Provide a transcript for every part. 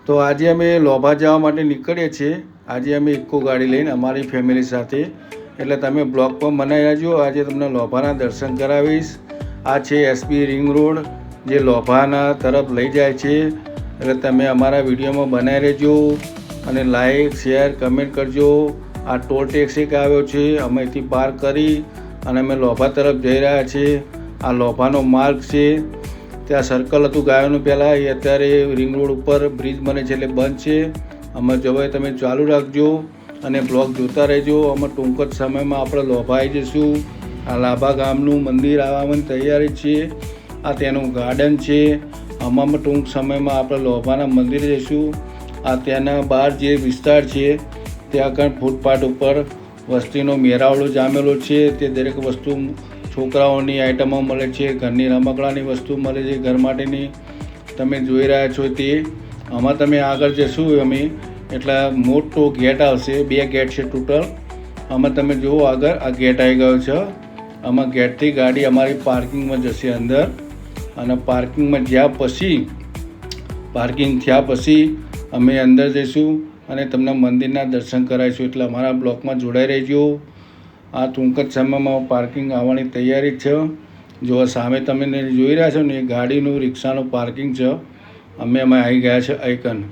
તો આજે અમે લોભા જવા માટે નીકળીએ છીએ। આજે અમે ઇકો ગાડી લઈને અમારી ફેમિલી સાથે, એટલે તમે બ્લોગ પણ બનાવી રહેજો। આજે તમને લોભાના દર્શન કરાવીશ। આ છે એસબી રિંગ રોડ, જે લોભાના તરફ લઈ જાય છે, એટલે તમે અમારા વિડીયોમાં બનાવી રહેજો અને લાઈક શેર કમેન્ટ કરજો। આ ટોલ ટેક્સ એક આવ્યો છે, અમે અહીંથી પાર કરી અને અમે લોભા તરફ જઈ રહ્યા છીએ। આ લોભાનો માર્ગ છે, ત્યાં સર્કલ હતું ગાયોનું પહેલાં, એ અત્યારે રિંગ રોડ ઉપર બ્રિજ બને છે એટલે બંધ છે। અમે જવાય તમે ચાલુ રાખજો અને બ્લોગ જોતા રહેજો। અમે ટૂંક જ સમયમાં આપણે લોભા આવી જઈશું। આ લાભા ગામનું મંદિર આવવાની તૈયારી છે, આ તેનું ગાર્ડન છે। આમાં ટૂંક સમયમાં આપણે લોભાના મંદિરે જઈશું। આ ત્યાંના બહાર જે વિસ્તાર છે ત્યાં આગળ ફૂટપાથ ઉપર વસ્તીનો મેરાવડો જામેલો છે। તે દરેક વસ્તુ છોકરાઓની આઈટમો મળે છે, ઘરની રમકડાની વસ્તુ મળે છે, ઘર માટેની તમે જોઈ રહ્યા છો તે। આમાં તમે આગળ જશું અમે એટલે મોટો ગેટ આવશે, 2 ગેટ છે ટોટલ। આમાં તમે જુઓ આગળ આ ગેટ આવી ગયો છે। આમાં ગેટથી ગાડી અમારી પાર્કિંગમાં જશે અંદર, અને પાર્કિંગમાં પાર્કિંગ થયા પછી અમે અંદર જઈશું અને તમને મંદિરના દર્શન કરાવીશું। એટલે અમારા બ્લોકમાં જોડાઈ રહેજો। આ ટૂંક જ સમયમાં પાર્કિંગ આવવાની તૈયારી છે। જો સામે તમે જોઈ રહ્યા છો ને, એ ગાડીનું રિક્ષાનું પાર્કિંગ છે। અમે આવી ગયા છે આઈકન।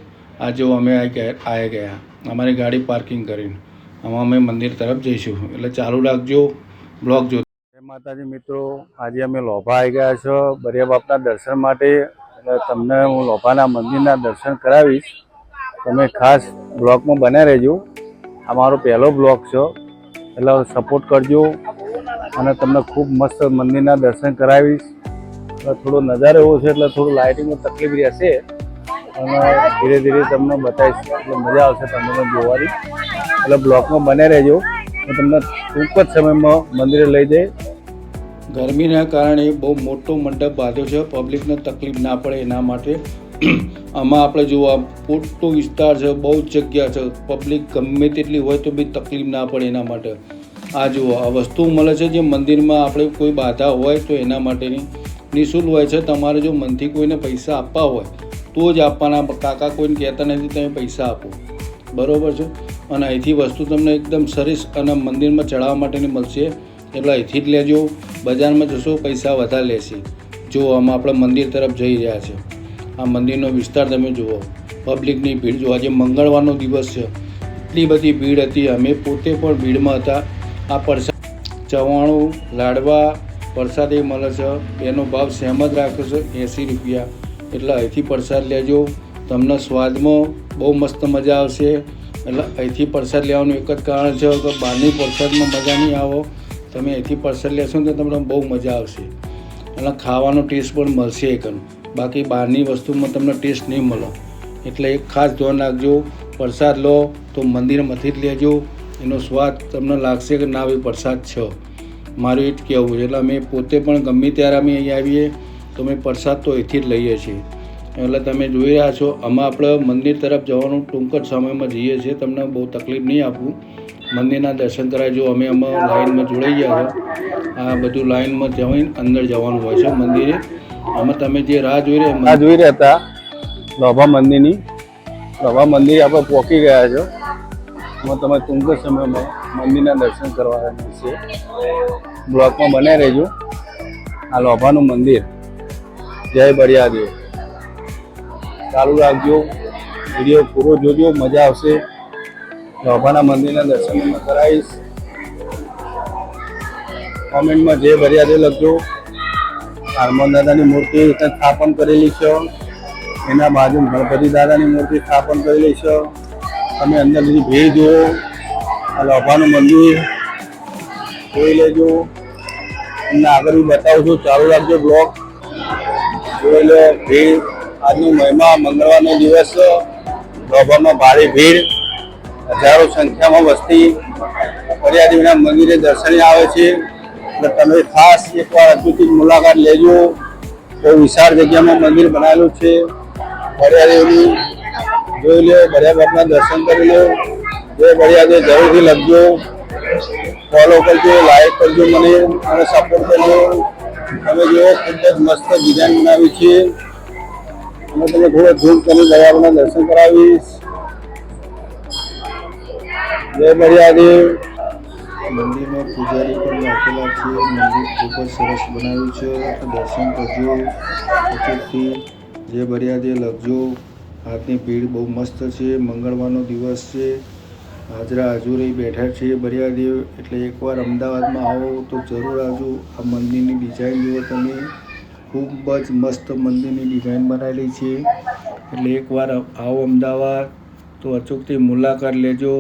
આ જો અમે આવી ગયા અમારી ગાડી પાર્કિંગ કરીને। આમાં અમે મંદિર તરફ જઈશું, એટલે ચાલુ રાખજો બ્લોગ જો। જય માતાજી મિત્રો, આજે અમે લોભા આવી ગયા છો બરિયા બાપના દર્શન માટે। એટલે તમને હું લોભાના મંદિરના દર્શન કરાવીશ, તમે ખાસ બ્લોગમાં બનાવી રહેજો। આ મારો પહેલો બ્લોગ છે, એટલે સપોર્ટ કરજો અને તમને ખૂબ મસ્ત મંદિરના દર્શન કરાવીશ। થોડો નજારો એવો છે એટલે થોડું લાઇટિંગમાં તકલીફ રહેશે, અને ધીરે ધીરે તમને બતાવીશ, એટલે મજા આવશે તમને જોવાની। એટલે બ્લોગમાં બને રહેજો, હું તમને ટૂંક જ સમયમાં મંદિરે લઈ જઈ। ગરમીના કારણે બહુ મોટો મંડપ બાંધ્યો છે, પબ્લિકને તકલીફ ના પડે એના માટે। આમાં આપણે જુઓ મોટો વિસ્તાર છે, બહુ જ જગ્યા છે, પબ્લિક ગમે તેટલી હોય તો બી તકલીફ ના પડે એના માટે। આ જુઓ આ વસ્તુ મળે છે, જે મંદિરમાં આપણે કોઈ બાધા હોય તો એના માટેની નિઃશુલ્ક હોય છે। તમારે જો મનથી કોઈને પૈસા આપવા હોય તો જ આપવાના, કાકા કોઈને કહેતા નથી તમે પૈસા આપો, બરાબર છે। અને અહીંથી વસ્તુ તમને એકદમ સરસ અને મંદિરમાં ચડાવવા માટેની મળશે, એટલે અહીંથી જ લેજો। બજારમાં જશો પૈસા વધારે લેશે। જો આમાં આપણે મંદિર તરફ જઈ રહ્યા છે, આ મંદિરનો વિસ્તાર તમે જુઓ, પબ્લિકની ભીડ જુઓ। આજે મંગળવારનો દિવસ છે, એટલી બધી ભીડ હતી, અમે પોતે પણ ભીડમાં હતા। આ પ્રસાદ ચવાણું લાડવા પ્રસાદ એ મળે છે, એનો ભાવ સેમ જ રાખ્યો છે 80 રૂપિયા। એટલે અહીંથી પ્રસાદ લેજો, તમને સ્વાદમાં બહુ મસ્ત મજા આવશે। એટલે અહીંથી પ્રસાદ લેવાનું એક જ કારણ છે કે બહારની પ્રસાદમાં મજા નહીં આવો, તમે અહીંથી પ્રસાદ લેશો ને તો તમને બહુ મજા આવશે, અને ખાવાનો ટેસ્ટ પણ મળશે એકન। બાકી બહારની વસ્તુમાં તમને ટેસ્ટ નહીં મળે, એટલે એક ખાસ ધ્યાન રાખજો। પ્રસાદ લો તો મંદિરમાંથી જ લેજો, એનો સ્વાદ તમને લાગશે કે ના ભાઈ પ્રસાદ છે, મારું એ જ કહેવું છે। એટલે અમે પોતે પણ ગમે ત્યારે અમે અહીં આવીએ તો અમે પ્રસાદ તો અહીંથી જ લઈએ છીએ। એટલે તમે જોઈ રહ્યા છો, આમાં આપણે મંદિર તરફ જવાનું ટૂંક જ સમયમાં જઈએ છીએ, તમને બહુ તકલીફ નહીં આપું, મંદિરના દર્શન કરાવજો। અમે આમાં લાઈનમાં જોડાઈ ગયા છે, આ બધું લાઈનમાં જઈને અંદર જવાનું હોય છે મંદિરે। આમાં તમે જે રાહ જોઈ રહ્યા હતા લોભા મંદિરની, લોભા મંદિર આપણે પહોંચી ગયા છો। એમાં તમે ટૂંક જ સમયમાં મંદિરના દર્શન કરવાના છે, બ્લોકમાં બનાવી રહેજો। આ લોભાનું મંદિર, જય બરિયાદેવ, ચાલુ રાખજો, વિડીયો પૂરો જોજો, મજા આવશે। લોભાના મંદિરના દર્શન કરાવીશ। કોમેન્ટમાં જય બરિયાદેવ લખજો। હનુમાન દાદાની મૂર્તિ સ્થાપન કરેલી છે, એના બાજુ ગણપતિ દાદાની મૂર્તિ સ્થાપન કરેલી છે। તમે અંદરની ભીડ જુઓ, આ લોભાનું મંદિર જોઈ લેજો, તમને આગળ બી બતાવું છું, ચાલુ રાખજો બ્લોગ જોઈ લો। ભીડ, આજની મહિમા, મંગળવારનો દિવસ, લોભામાં ભારે ભીડ, હજારો સંખ્યામાં વસ્તી બરિયાદેવના મંદિરે દર્શને આવે છે। એટલે તમે ખાસ એકવાર હજુથી મુલાકાત લેજો। બહુ વિશાળ જગ્યામાં મંદિર બનાવેલું છે બરિયાદેવની, જોઈ લો, બરિયા બાપના દર્શન કરી લો। જય બરિયાદેવ જરૂરથી લખજો, ફોલો કરજો, લાઈક કરજો મને અને સપોર્ટ કરજો। તમે જો ખૂબ જ મસ્ત ડિઝાઇન બનાવી છે, मैं तुम्हें थोड़ा झूम कर दयावना दर्शन करावीश। जय मर्यादेव। મંદિરમાં પૂજારી પણ રાખેલા છે. મંદિર ખૂબ જ સરસ બનાવ્યું છે, તો દર્શન કરજો અચૂકથી. જે મર્યાદે લખજો. આજની ભીડ બહુ મસ્ત છે. મંગળવારનો દિવસ છે. હાજરા હાજુરી બેઠા છે મર્યાદેવ. એટલે એકવાર અમદાવાદમાં આવો તો જરૂર આવજો. આ મંદિરની ડિઝાઇન જુઓ તમે, ખૂબ જ મસ્ત મંદિરની ડિઝાઇન બનાવેલી છે. એટલે એકવાર આવો અમદાવાદ તો અચૂકથી મુલાકાત લેજો.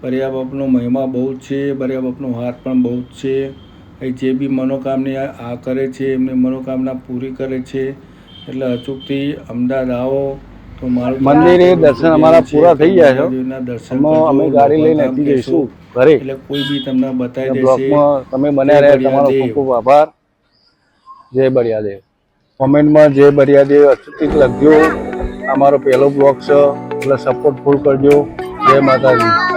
બરિયા બાપનો મહિમા બહુ જ છે. બરિયા બાપનો હાથ પણ બહુ જ છે. એ જે બી મનોકામના આ કરે છે એમની મનોકામના પૂરી કરે છે. એટલે અચૂકથી અમદાવાદ આવો તો મારું મંદિરે દર્શન અમારા પૂરા થઈ ગયા છે. મહાદેવના દર્શન અમે કરજો. ગાડી લઈને અહીંથી જઈશું ઘરે. એટલે કોઈ બી તમને બતાવી દેશે. બ્લોકમાં તમે બન્યા રહ્યા, તમારો ખૂબ ખૂબ આભાર. જય બરિયાદેવ. કોમેન્ટમાં જય બરિયાદેવ અચૂકથી લખજો. અમારો પહેલો બ્લોગ છે એટલે સપોર્ટ ફૂલ કરજો. જય માતાજી.